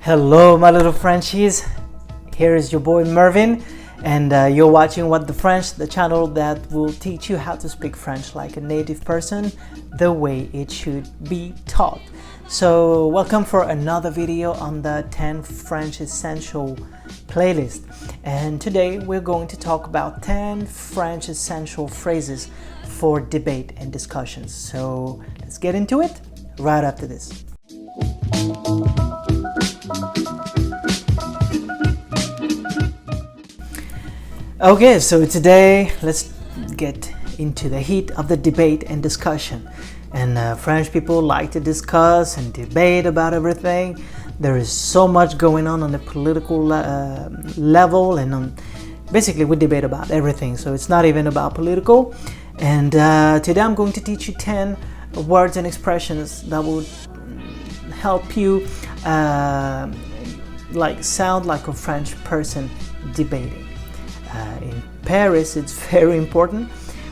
Hello my little Frenchies, here is your boy Mervin and you're watching What the French, the channel that will teach you how to speak French like a native person, the way it should be taught. So welcome for another video on the 10 French Essential playlist, and today we're going to talk about 10 French essential phrases for debate and discussions. So let's get into it right after this. Okay, so today let's get into the heat of the debate and discussion. And French people like to discuss and debate about everything. There is so much going on the political level, and basically we debate about everything. So it's not even about political. And today I'm going to teach you 10 words and expressions that will help you sound like a French person debating. In Paris, it's very important.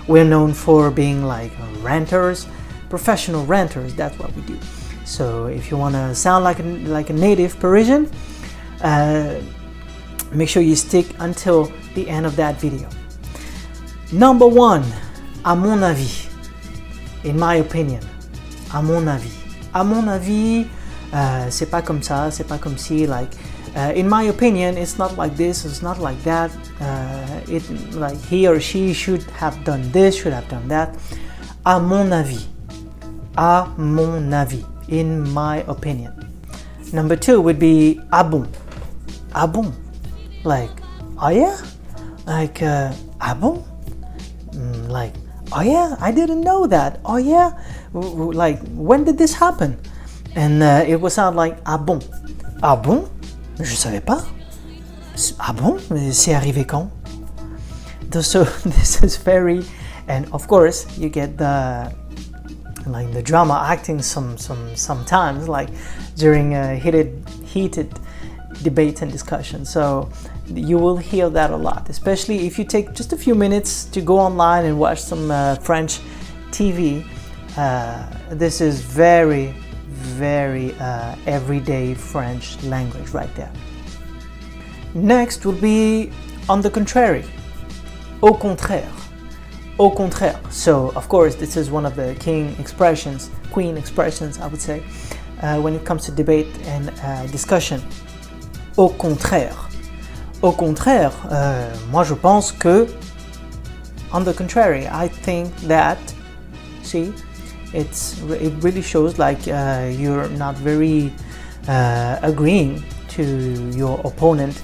We're known for being like ranters, professional ranters. That's what we do. So if you want to sound like a native Parisian, make sure you stick until the end of that video. Number 1, à mon avis, in my opinion, à mon avis. À mon avis, c'est pas comme ça, c'est pas comme si, in my opinion, it's not like this, it's not like that. Like he or she should have done this, should have done that. À mon avis. À mon avis. In my opinion. Number 2 would be ah bon. Ah bon. Like, oh yeah? Like, ah bon? Like, oh yeah, I didn't know that. Oh yeah? Like, when did this happen? And it would sound like ah bon. Ah bon? Je savais pas. Ah bon? C'est arrivé quand? So this is very, and of course you get the drama acting sometimes, like during heated debates and discussions. So you will hear that a lot, especially if you take just a few minutes to go online and watch some French TV. This is very everyday French language right there. Next will be on the contrary, au contraire. Au contraire. So of course this is one of the queen expressions I would say, when it comes to debate and discussion. Au contraire. Au contraire, moi je pense que, on the contrary, I think that, see, it really shows like you're not very agreeing to your opponent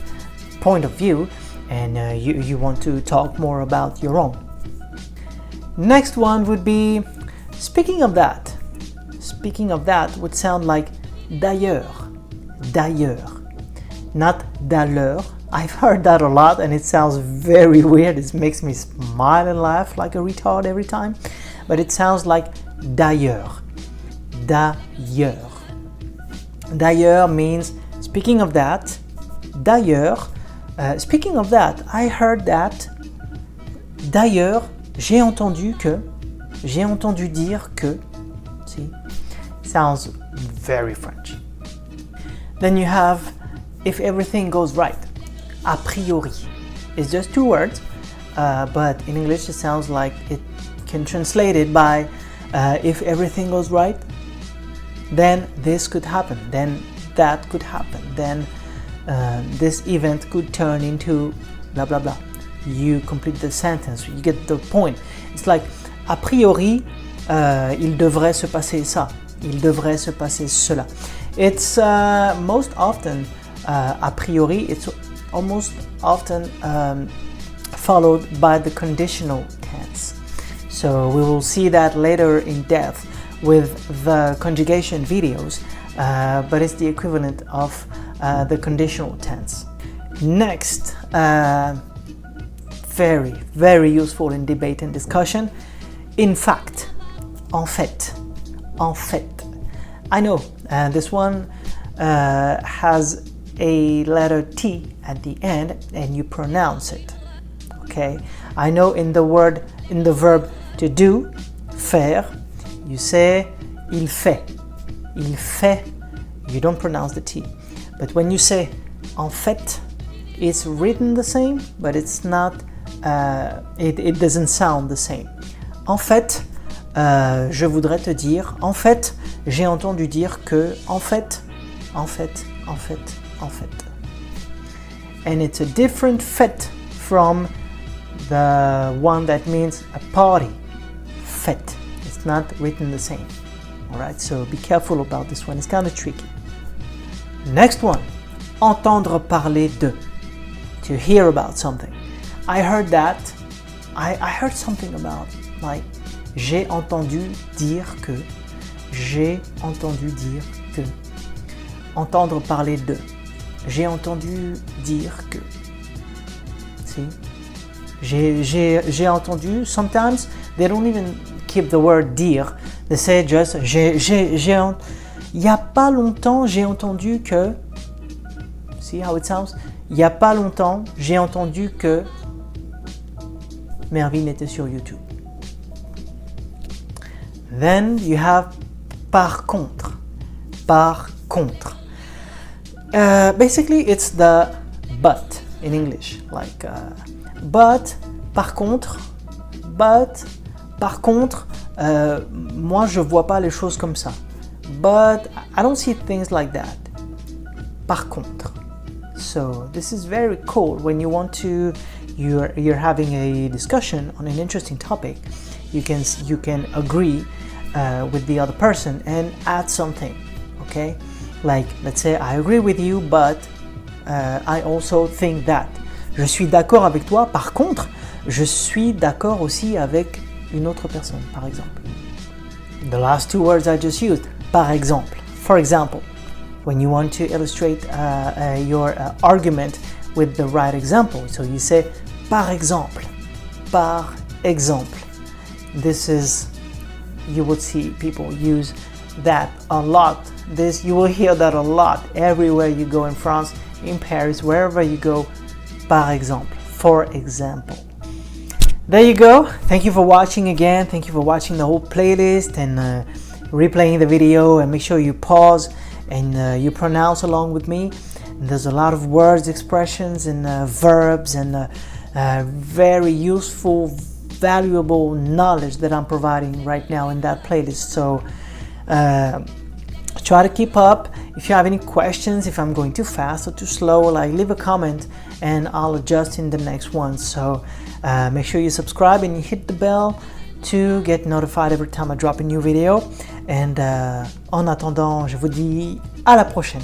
point of view, and you want to talk more about your own. Next one would be speaking of that. Speaking of that would sound like d'ailleurs. D'ailleurs. Not d'alors. I've heard that a lot and it sounds very weird. It makes me smile and laugh like a retard every time. But it sounds like d'ailleurs. D'ailleurs. D'ailleurs means speaking of that. D'ailleurs. Speaking of that, I heard that. D'ailleurs, j'ai entendu dire que. See? Sounds very French. Then you have if everything goes right. A priori. It's just 2 words, but in English it sounds like it can translate it by if everything goes right, then this could happen, then that could happen, then this event could turn into blah blah blah. You complete the sentence, you get the point. It's like a priori, il devrait se passer ça, il devrait se passer cela. It's most often a priori, it's almost often followed by the conditional tense. So we will see that later in depth with the conjugation videos, but it's the equivalent of the conditional tense. Next, very useful in debate and discussion. In fact, en fait, en fait. I know this one has a letter T at the end and you pronounce it. Okay, I know in the verb to do, faire, you say il fait. Il fait, you don't pronounce the T. But when you say en fait, it's written the same, but it's not, it doesn't sound the same. En fait, je voudrais te dire, en fait, j'ai entendu dire que, en fait. And it's a different fait from the one that means a party. Fête. It's not written the same. Alright, so be careful about this one. It's kind of tricky. Next one. Entendre parler de. To hear about something. I heard that. I heard something about, like, j'ai entendu dire que. J'ai entendu dire que. Entendre parler de. J'ai entendu dire que. See? J'ai entendu. Sometimes they don't even keep the word dire. They say just il y a pas longtemps j'ai entendu que. See how it sounds? Il y a pas longtemps j'ai entendu que Mervyn était sur YouTube. Then you have par contre. Par contre. Basically, it's the but in English. Like, but, par contre, moi je vois pas les choses comme ça. But I don't see things like that. Par contre. So this is very cool when you want to, you're having a discussion on an interesting topic. You can agree with the other person and add something. Okay. Like, let's say, I agree with you, but I also think that. Je suis d'accord avec toi, par contre, je suis d'accord aussi avec une autre personne, par exemple. The last two words I just used, par exemple. For example, when you want to illustrate your argument with the right example, so you say, par exemple. Par exemple. This is, you would see people use that a lot. This, you will hear that a lot everywhere you go in France, in Paris, wherever you go. Par exemple, for example. There you go. Thank you for watching again. Thank you for watching the whole playlist and replaying the video. And make sure you pause and you pronounce along with me. And there's a lot of words, expressions, and verbs, and very useful, valuable knowledge that I'm providing right now in that playlist. So try to keep up. If you have any questions, if I'm going too fast or too slow, like, leave a comment and I'll adjust in the next one. So make sure you subscribe and you hit the bell to get notified every time I drop a new video. And en attendant, je vous dis à la prochaine.